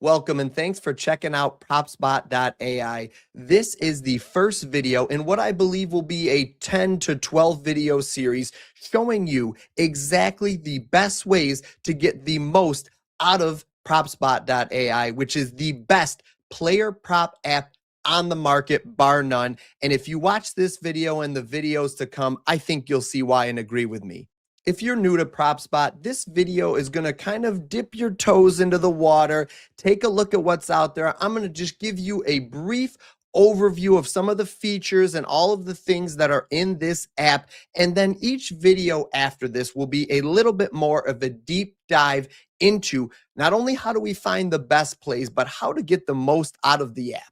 Welcome and thanks for checking out PropsBot.AI. This is the first video in what I believe will be a 10 to 12 video series showing you exactly the best ways to get the most out of PropsBot.AI, which is the best player prop app on the market, bar none. And if you watch this video and the videos to come, I think you'll see why and agree with me. If you're new to PropsBot, this video is going to kind of dip your toes into the water, take a look at what's out there. I'm going to just give you a brief overview of some of the features and all of the things that are in this app. And then each video after this will be a little bit more of a deep dive into not only how do we find the best plays, but how to get the most out of the app.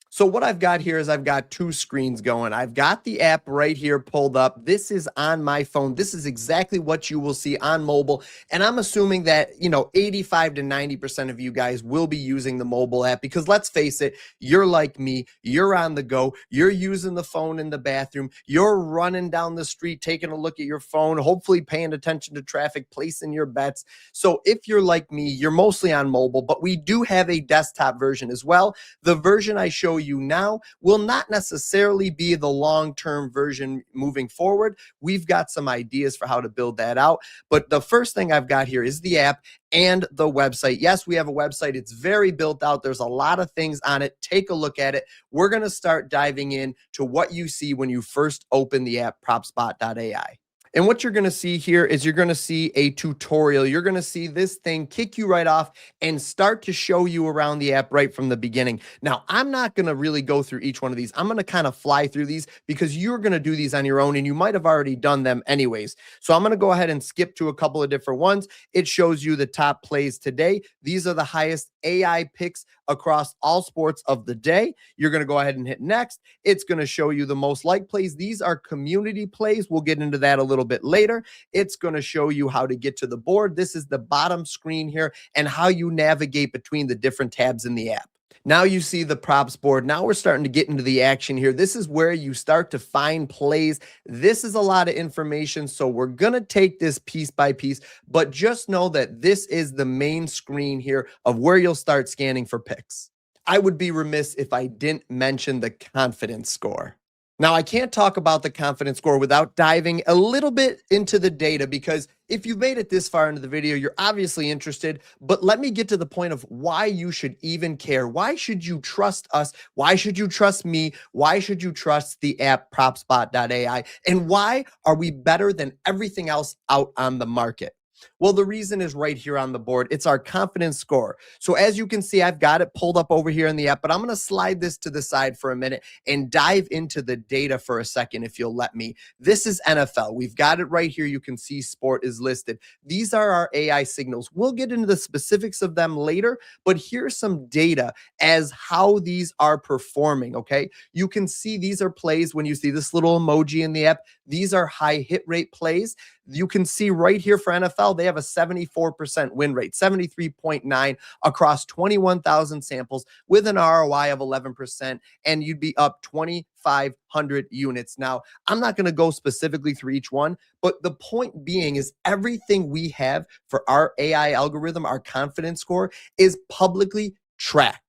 So what I've got here is I've got two screens going. I've got the app right here pulled up. This is on my phone. This is exactly what you will see on mobile. And I'm assuming that, 85 to 90% of you guys will be using the mobile app because let's face it, you're like me. You're on the go. You're using the phone in the bathroom. You're running down the street, taking a look at your phone, hopefully paying attention to traffic, placing your bets. So if you're like me, you're mostly on mobile, but we do have a desktop version as well. The version I show you now will not necessarily be the long-term version moving forward. We've got some ideas for how to build that out. But the first thing I've got here is the app and the website. Yes, we have a website. It's very built out. There's a lot of things on it. Take a look at it. We're going to start diving in to what you see when you first open the app, PropsBot.ai. And what you're going to see here is you're going to see a tutorial. You're going to see this thing kick you right off and start to show you around the app right from the beginning. Now, I'm not going to really go through each one of these. I'm going to kind of fly through these because you're going to do these on your own and you might have already done them anyways. So I'm going to go ahead and skip to a couple of different ones. It shows you the top plays today. These are the highest AI picks across all sports of the day. You're going to go ahead and hit next. It's going to show you the most liked plays. These are community plays. We'll get into that a little bit later. It's going to show you how to get to the board. This is the bottom screen here and how you navigate between the different tabs in the app. Now you see the props board. Now we're starting to get into the action here. This is where you start to find plays. This is a lot of information, so we're going to take this piece by piece, but just know that this is the main screen here of where you'll start scanning for picks. I would be remiss if I didn't mention the confidence score. Now, I can't talk about the confidence score without diving a little bit into the data because if you've made it this far into the video, you're obviously interested, but let me get to the point of why you should even care. Why should you trust us? Why should you trust me? Why should you trust the app PropsBot.ai? And why are we better than everything else out on the market? Well, the reason is right here on the board. It's our confidence score. So as you can see, I've got it pulled up over here in the app, but I'm going to slide this to the side for a minute and dive into the data for a second, if you'll let me. This is NFL. We've got it right here. You can see sport is listed. These are our AI signals. We'll get into the specifics of them later, but here's some data as how these are performing, okay? You can see these are plays when you see this little emoji in the app. These are high hit rate plays. You can see right here for NFL, they have a 74% win rate, 73.9 across 21,000 samples with an ROI of 11%, and you'd be up 2,500 units. Now, I'm not going to go specifically through each one, but the point being is everything we have for our AI algorithm, our confidence score, is publicly tracked.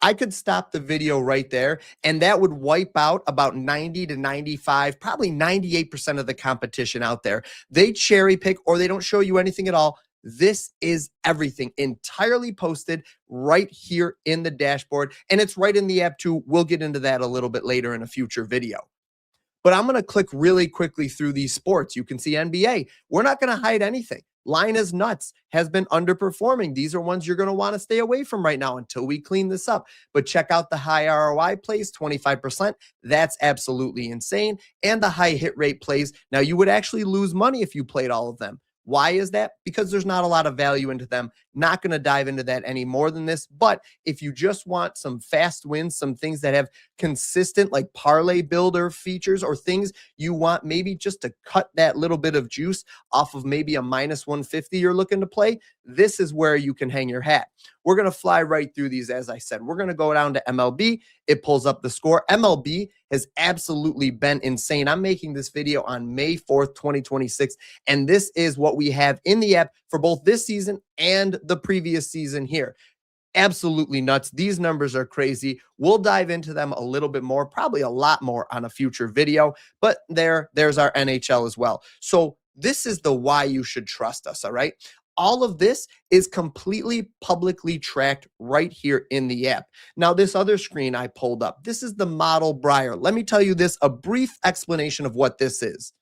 I could stop the video right there, and that would wipe out about 90 to 95, probably 98% of the competition out there. They cherry pick or they don't show you anything at all. This is everything entirely posted right here in the dashboard, and it's right in the app too. We'll get into that a little bit later in a future video. But I'm going to click really quickly through these sports. You can see NBA. We're not going to hide anything. Line is nuts, has been underperforming. These are ones you're going to want to stay away from right now until we clean this up. But check out the high ROI plays, 25%. That's absolutely insane. And the high hit rate plays. Now, you would actually lose money if you played all of them. Why is that? Because there's not a lot of value into them. Not going to dive into that any more than this. But if you just want some fast wins, some things that have consistent like parlay builder features or things you want maybe just to cut that little bit of juice off of maybe a minus 150 you're looking to play, this is where you can hang your hat. We're going to fly right through these, as I said. We're going to go down to MLB. It pulls up the score. MLB has absolutely been insane. I'm making this video on May 4th, 2026, and this is what we have in the app for both this season and the previous season here. absolutely nuts. These numbers are crazy. We'll dive into them a little bit more, probably a lot more on a future video, but there's our NHL as well. So this is the why you should trust us, all right? All of this is completely publicly tracked right here in the app. Now, this other screen I pulled up, this is the model Brier. Let me tell you this, a brief explanation of what this is.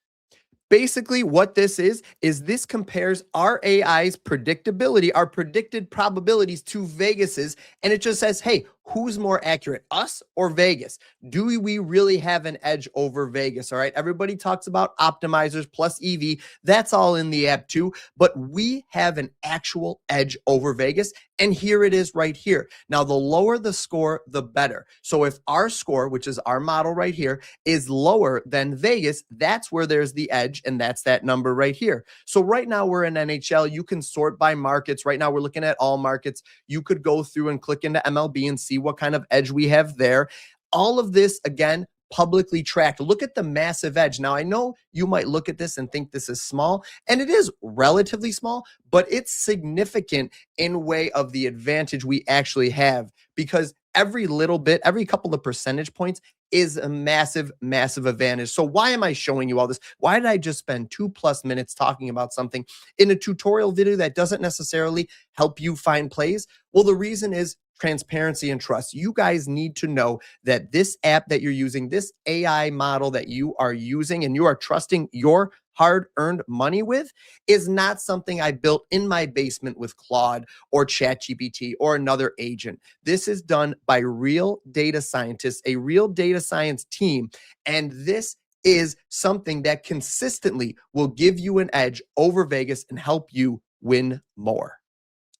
Basically, what this is this compares our AI's predictability, our predicted probabilities to Vegas's, and it just says, hey, who's more accurate, us or Vegas? Do we really have an edge over Vegas? All right. Everybody talks about optimizers plus EV. That's all in the app too. But we have an actual edge over Vegas. And here it is right here. Now, the lower the score, the better. So if our score, which is our model right here, is lower than Vegas, that's where there's the edge. And that's that number right here. So right now we're in NHL. You can sort by markets. Right now we're looking at all markets. You could go through and click into MLB and see what kind of edge we have there. All of this, again, publicly tracked. Look at the massive edge. Now, I know you might look at this and think this is small, and it is relatively small, but it's significant in way of the advantage we actually have, because every little bit, every couple of percentage points is a massive, massive advantage. So why am I showing you all this? Why did I just spend 2+ minutes talking about something in a tutorial video that doesn't necessarily help you find plays? Well, the reason is transparency and trust. You guys need to know that this app that you're using, this AI model that you are using and you are trusting your hard-earned money with, is not something I built in my basement with Claude or ChatGPT or another agent. This is done by real data scientists, a real data science team, and this is something that consistently will give you an edge over Vegas and help you win more.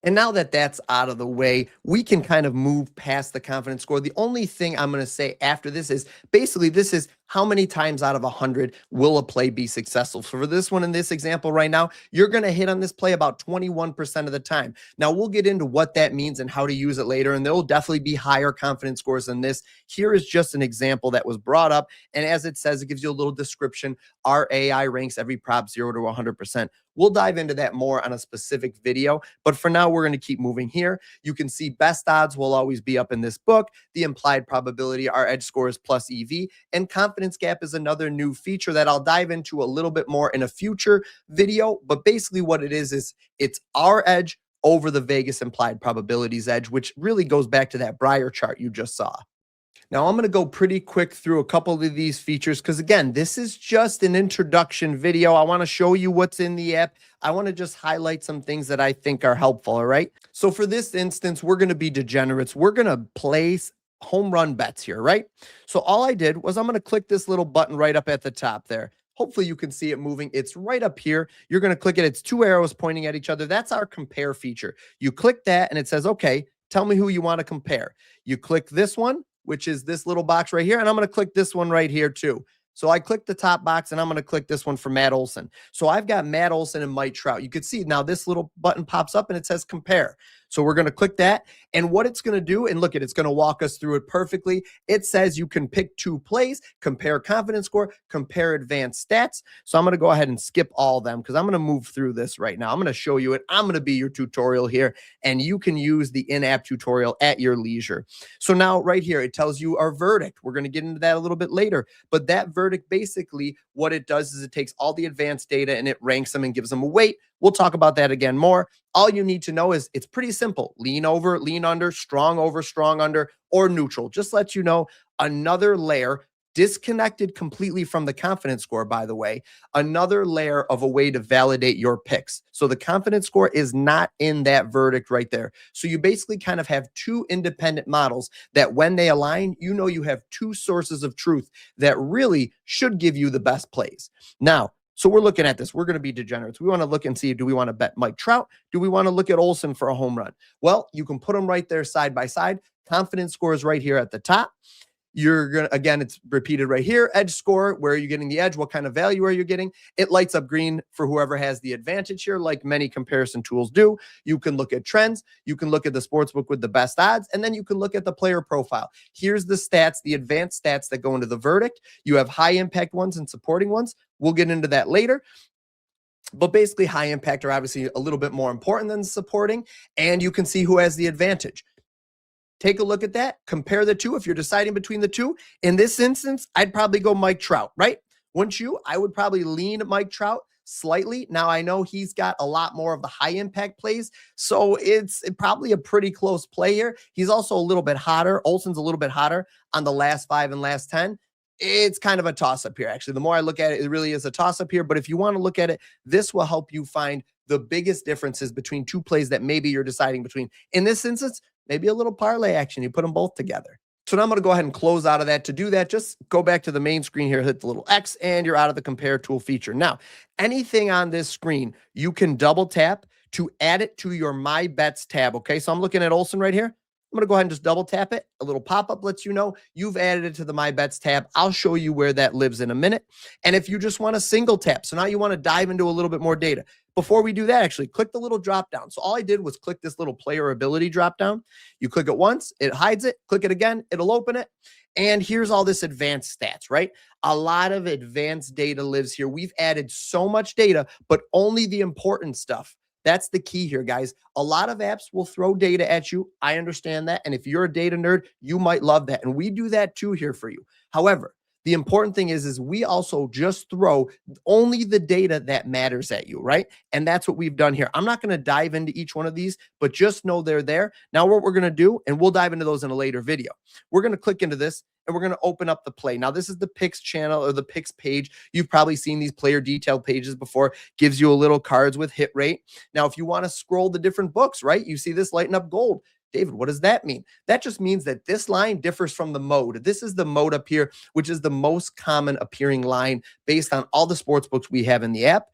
And now that that's out of the way, we can kind of move past the confidence score. The only thing I'm going to say after this is basically this is how many times out of 100 will a play be successful. So for this one, in this example right now, you're going to hit on this play about 21% of the time. Now we'll get into what that means and how to use it later. And there will definitely be higher confidence scores than this. Here is just an example that was brought up. And as it says, it gives you a little description. Our AI ranks every prop 0 to 100%. We'll dive into that more on a specific video, but for now, we're going to keep moving here. You can see best odds will always be up in this book. The implied probability, our edge score is plus EV, and confidence gap is another new feature that I'll dive into a little bit more in a future video. But basically what it is it's our edge over the Vegas implied probabilities edge, which really goes back to that Brier chart you just saw. Now, I'm going to go pretty quick through a couple of these features because, again, this is just an introduction video. I want to show you what's in the app. I want to just highlight some things that I think are helpful, all right? So for this instance, we're going to be degenerates. We're going to place home run bets here, right? So all I did was I'm going to click this little button right up at the top there. Hopefully you can see it moving. It's right up here. You're going to click it. It's two arrows pointing at each other. That's our compare feature. You click that and it says, okay, tell me who you want to compare. You click this one, which is this little box right here. And I'm going to click this one right here too. So I click the top box and I'm going to click this one for Matt Olson. So I've got Matt Olson and Mike Trout. You can see now this little button pops up and it says compare. So we're going to click that. And what it's going to do, and look at it's going to walk us through it perfectly. It says you can pick two plays, compare confidence score, compare advanced stats. So I'm going to go ahead and skip all of them because I'm going to move through this right now. I'm going to show you it. I'm going to be your tutorial here, and you can use the in-app tutorial at your leisure. So now right here, it tells you our verdict. We're going to get into that a little bit later, but that verdict, basically what it does is it takes all the advanced data and it ranks them and gives them a weight. We'll talk about that again more. All you need to know is it's pretty simple. Lean over, lean under, strong over, strong under, or neutral. Just let you know another layer, disconnected completely from the confidence score, by the way, another layer of a way to validate your picks. So the confidence score is not in that verdict right there. So you basically kind of have two independent models that when they align, you know you have two sources of truth that really should give you the best plays. Now, so we're looking at this. We're going to be degenerates. We want to look and see, do we want to bet Mike Trout? Do we want to look at Olson for a home run? Well, you can put them right there side by side. Confidence score is right here at the top. You're going to, again, it's repeated right here. Edge score, where are you getting the edge? What kind of value are you getting? It lights up green for whoever has the advantage here, like many comparison tools do. You can look at trends. You can look at the sportsbook with the best odds, and then you can look at the player profile. Here's the stats, the advanced stats that go into the verdict. You have high impact ones and supporting ones. We'll get into that later. But basically, high impact are obviously a little bit more important than supporting, and you can see who has the advantage. Take a look at that, compare the two. If you're deciding between the two, in this instance, I'd probably go Mike Trout, right? Wouldn't you? I would probably lean Mike Trout slightly. Now, I know he's got a lot more of the high impact plays, so it's probably a pretty close play here. He's also a little bit hotter. Olsen's a little bit hotter on the last 5 and last 10. It's kind of a toss-up here, actually. The more I look at it, it really is a toss-up here. But if you want to look at it, this will help you find the biggest differences between two plays that maybe you're deciding between. In this instance, maybe a little parlay action. You put them both together. So now I'm going to go ahead and close out of that. To do that, just go back to the main screen here, hit the little X, and you're out of the compare tool feature. Now, anything on this screen, you can double tap to add it to your My Bets tab, okay? So I'm looking at Olsen right here. I'm going to go ahead and just double tap it. A little pop-up lets you know you've added it to the My Bets tab. I'll show you where that lives in a minute. And if you just want a single tap, so now you want to dive into a little bit more data. Before we do that, actually, click the little drop down. So all I did was click this little player ability drop down. You click it once, it hides it. Click it again, it'll open it. And here's all this advanced stats, right? A lot of advanced data lives here. We've added so much data, but only the important stuff. That's the key here, guys. A lot of apps will throw data at you. I understand that. And if you're a data nerd, you might love that. And we do that too here for you. However, the important thing is we also just throw only the data that matters at you, right? And that's what we've done here. I'm not going to dive into each one of these, but just know they're there. Now, what we're going to do, and we'll dive into those in a later video, we're going to click into this and we're going to open up the play. Now, this is the picks channel or the picks page. You've probably seen these player detail pages before. Gives you a little cards with hit rate. Now, if you want to scroll the different books, right? You see this lighten up gold. David, what does that mean? That just means that this line differs from the mode. This is the mode up here, which is the most common appearing line based on all the sports books we have in the app.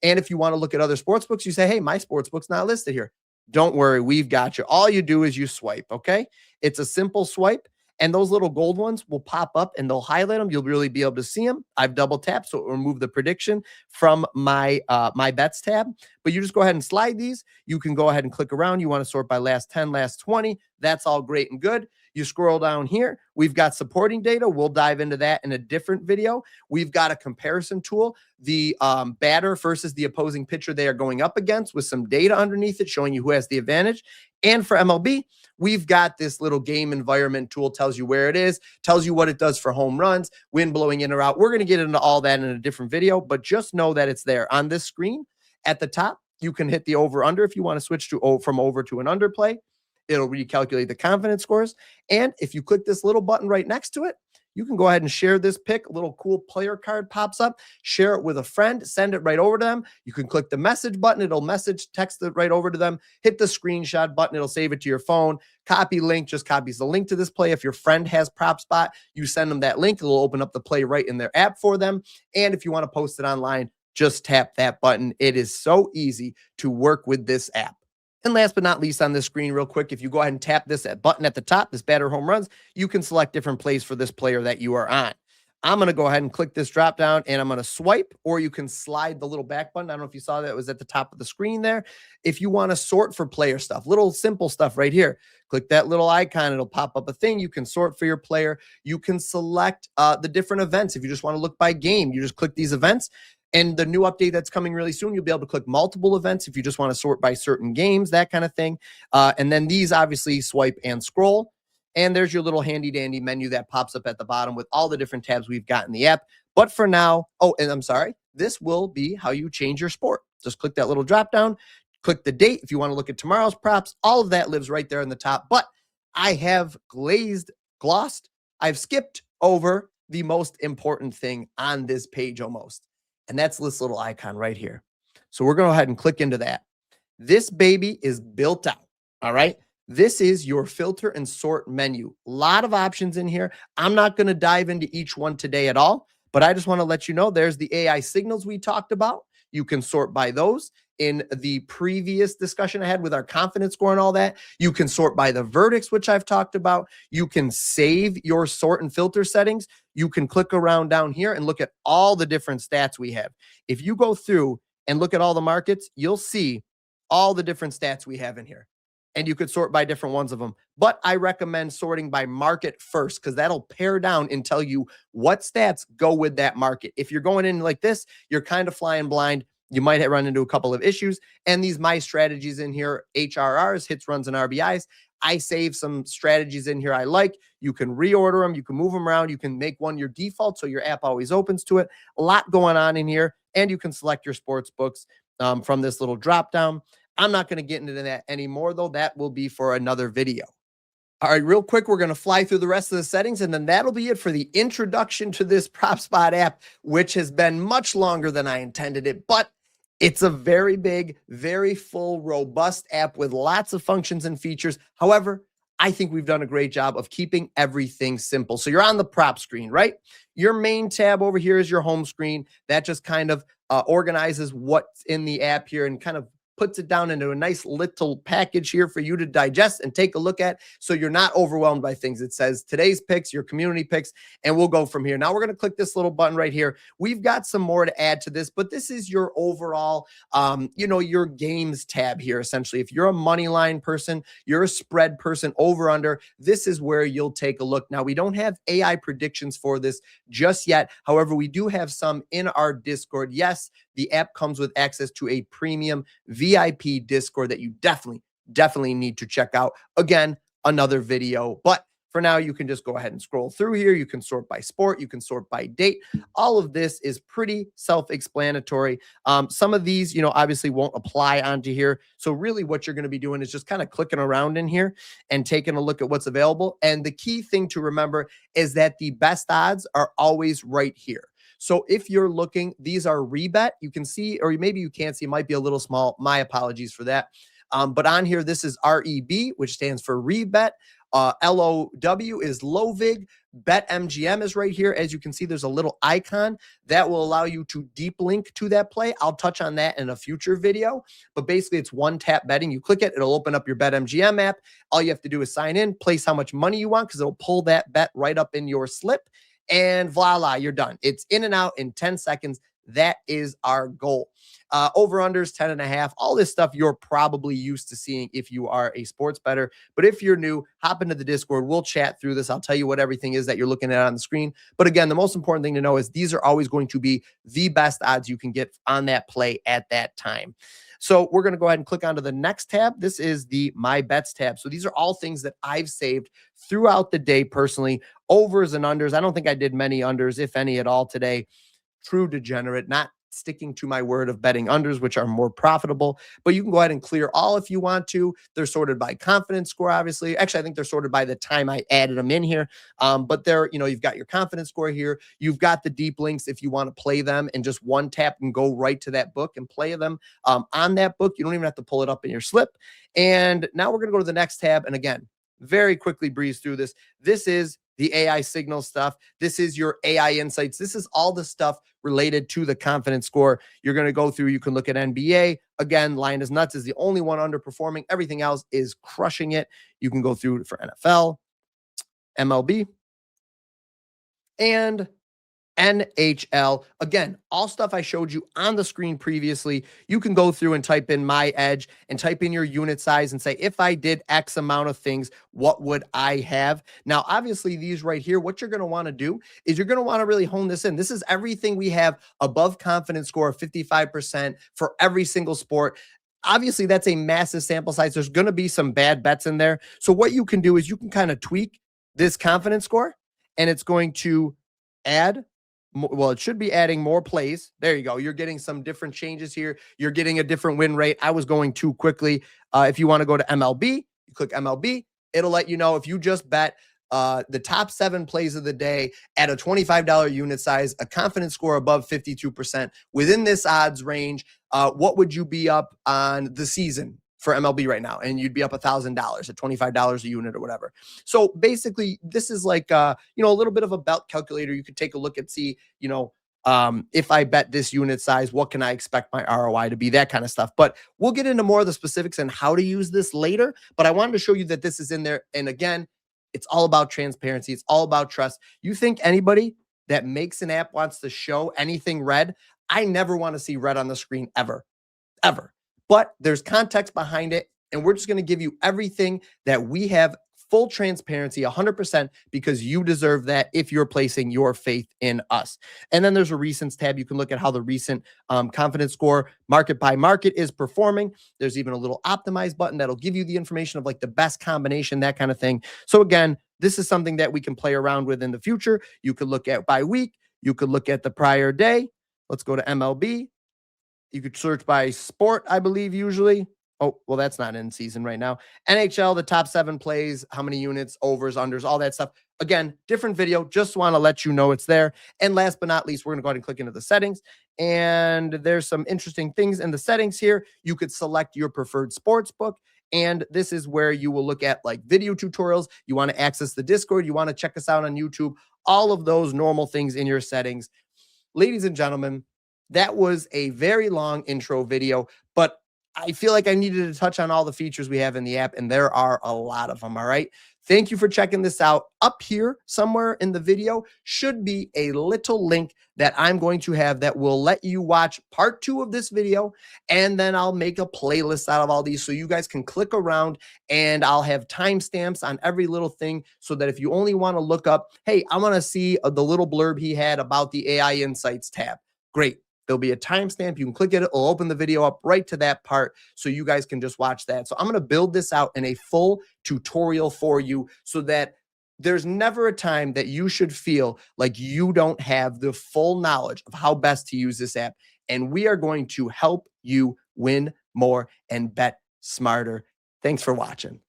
And if you want to look at other sports books, you say, hey, my sports book's not listed here. Don't worry, we've got you. All you do is you swipe, okay? It's a simple swipe. And those little gold ones will pop up and they'll highlight them. You'll really be able to see them. I've double tapped, so it will remove the prediction from my My Bets tab. But you just go ahead and slide these. You can go ahead and click around. You want to sort by last 10, last 20. That's all great and good. You scroll down here. We've got supporting data. We'll dive into that in a different video. We've got a comparison tool. The batter versus the opposing pitcher they are going up against with some data underneath it showing you who has the advantage. And for MLB, we've got this little game environment tool, tells you where it is, tells you what it does for home runs, wind blowing in or out. We're going to get into all that in a different video, but just know that it's there on this screen at the top. You can hit the over under if you want to switch to from over to an under play. It'll recalculate the confidence scores. And if you click this little button right next to it, you can go ahead and share this pick. A little cool player card pops up. Share it with a friend. Send it right over to them. You can click the message button. It'll text it right over to them. Hit the screenshot button. It'll save it to your phone. Copy link. Just copies the link to this play. If your friend has PropsBot, you send them that link. It'll open up the play right in their app for them. And if you want to post it online, just tap that button. It is so easy to work with this app. And last but not least on this screen, real quick, if you go ahead and tap this button at the top, this batter home runs, you can select different plays for this player that you are on. I'm going to go ahead and click this drop down and I'm going to swipe, or you can slide the little back button. I don't know if you saw that. It was at the top of the screen there. If you want to sort for player stuff, little simple stuff right here, click that little icon. It'll pop up a thing. You can sort for your player. You can select the different events. If you just want to look by game, you just click these events. And the new update that's coming really soon, you'll be able to click multiple events if you just want to sort by certain games, that kind of thing. And then these obviously swipe and scroll. And there's your little handy dandy menu that pops up at the bottom with all the different tabs we've got in the app. But for now, oh, and I'm sorry, this will be how you change your sport. Just click that little drop down, click the date. If you want to look at tomorrow's props, all of that lives right there in the top. But I have glossed, I've skipped over the most important thing on this page almost. And that's this little icon right here. So we're going to go ahead and click into that. This baby is built out. All right. This is your filter and sort menu. A lot of options in here. I'm not going to dive into each one today at all, but I just want to let you know there's the AI signals we talked about. You can sort by those. In the previous discussion I had with our confidence score and all that, you can sort by the verdicts, which I've talked about. You can save your sort and filter settings. You can click around down here and look at all the different stats we have. If you go through and look at all the markets, you'll see all the different stats we have in here. And you could sort by different ones of them. But I recommend sorting by market first, because that'll pare down and tell you what stats go with that market. If you're going in like this, you're kind of flying blind. You might run into a couple of issues. And these My Strategies in here, HRRs, hits, runs, and RBIs, I save some strategies in here I like. You can reorder them, you can move them around, you can make one your default so your app always opens to it. A lot going on in here, and you can select your sports books from this little drop down. I'm not going to get into that anymore, though. That will be for another video. All right, real quick, we're going to fly through the rest of the settings, and then that'll be it for the introduction to this PropsBot app, which has been much longer than I intended it, but it's a very big, very full, robust app with lots of functions and features. However, I think we've done a great job of keeping everything simple. So you're on the prop screen, right? Your main tab over here is your home screen. That just kind of organizes what's in the app here and kind of puts it down into a nice little package here for you to digest and take a look at so you're not overwhelmed by things. It says today's picks, your community picks, and we'll go from here. Now we're going to click this little button right here. We've got some more to add to this, but this is your overall, your games tab here, essentially. If you're a money line person, you're a spread person, over, under, this is where you'll take a look. Now, we don't have AI predictions for this just yet. However, we do have some in our Discord. Yes, the app comes with access to a premium VIP Discord that you definitely need to check out. Again, another video, but for now, you can just go ahead and scroll through here. You can sort by sport. You can sort by date. All of this is pretty self-explanatory. Some of these, obviously won't apply onto here. So really what you're going to be doing is just kind of clicking around in here and taking a look at what's available. And the key thing to remember is that the best odds are always right here. So if you're looking, these are ReBet. You can see, or maybe you can't see, it might be a little small. My apologies for that. But on here, this is REB, which stands for ReBet. LOW is Lowvig. BetMGM is right here. As you can see, there's a little icon that will allow you to deep link to that play. I'll touch on that in a future video, but basically it's one tap betting. You click it, it'll open up your BetMGM app. All you have to do is sign in, place how much money you want, because it'll pull that bet right up in your slip, and voila, you're done. It's in and out in 10 seconds. That is our goal. Over-unders, 10.5. All this stuff you're probably used to seeing if you are a sports bettor. But if you're new, hop into the Discord. We'll chat through this. I'll tell you what everything is that you're looking at on the screen. But again, the most important thing to know is these are always going to be the best odds you can get on that play at that time. So we're going to go ahead and click onto the next tab. This is the My Bets tab. So these are all things that I've saved throughout the day personally. Overs and unders. I don't think I did many unders, if any at all today. True degenerate, not sticking to my word of betting unders, which are more profitable, but you can go ahead and clear all if you want to. They're sorted by confidence score, obviously. Actually, I think they're sorted by the time I added them in here. But they're, you've got your confidence score here. You've got the deep links if you want to play them, and just one tap and go right to that book and play them on that book. You don't even have to pull it up in your slip. And now we're going to go to the next tab. And again, very quickly breeze through this. This is the AI signal stuff. This is your AI insights. This is all the stuff related to the confidence score. You're going to go through. You can look at NBA. Again, line is nuts is the only one underperforming. Everything else is crushing it. You can go through for NFL, MLB, and NHL. Again, all stuff I showed you on the screen previously. You can go through and type in my edge and type in your unit size and say, if I did X amount of things, what would I have? Now, obviously, these right here, what you're going to want to do is you're going to want to really hone this in. This is everything we have above confidence score of 55% for every single sport. Obviously, that's a massive sample size. There's going to be some bad bets in there. So what you can do is you can kind of tweak this confidence score, and it's going to add, well, it should be adding more plays. There you go. You're getting some different changes here. You're getting a different win rate. I was going too quickly. If you want to go to MLB, you click MLB. It'll let you know if you just bet the top 7 plays of the day at a $25 unit size, a confidence score above 52%, within this odds range, what would you be up on the season for MLB right now? And you'd be up $1,000 at $25 a unit or whatever. So basically, this is like, a little bit of a belt calculator. You could take a look and see, if I bet this unit size, what can I expect my ROI to be, that kind of stuff. But we'll get into more of the specifics and how to use this later. But I wanted to show you that this is in there. And again, it's all about transparency. It's all about trust. You think anybody that makes an app wants to show anything red? I never want to see red on the screen ever. But there's context behind it, and we're just going to give you everything that we have full transparency, 100%, because you deserve that if you're placing your faith in us. And then there's a recents tab. You can look at how the recent confidence score market by market is performing. There's even a little optimize button that'll give you the information of like the best combination, that kind of thing. So again, this is something that we can play around with in the future. You could look at by week. You could look at the prior day. Let's go to MLB. You could search by sport, I believe, usually. Oh, well, that's not in season right now. NHL, the top 7 plays, how many units, overs, unders, all that stuff. Again, different video. Just want to let you know it's there. And last but not least, we're going to go ahead and click into the settings. And there's some interesting things in the settings here. You could select your preferred sports book. And this is where you will look at like video tutorials. You want to access the Discord. You want to check us out on YouTube. All of those normal things in your settings. Ladies and gentlemen, that was a very long intro video, but I feel like I needed to touch on all the features we have in the app, and there are a lot of them, all right? Thank you for checking this out. Up here somewhere in the video should be a little link that I'm going to have that will let you watch part 2 of this video, and then I'll make a playlist out of all these so you guys can click around, and I'll have timestamps on every little thing so that if you only want to look up, hey, I want to see the little blurb he had about the AI Insights tab. Great. There'll be a timestamp. You can click it. It'll open the video up right to that part so you guys can just watch that. So I'm going to build this out in a full tutorial for you so that there's never a time that you should feel like you don't have the full knowledge of how best to use this app. And we are going to help you win more and bet smarter. Thanks for watching.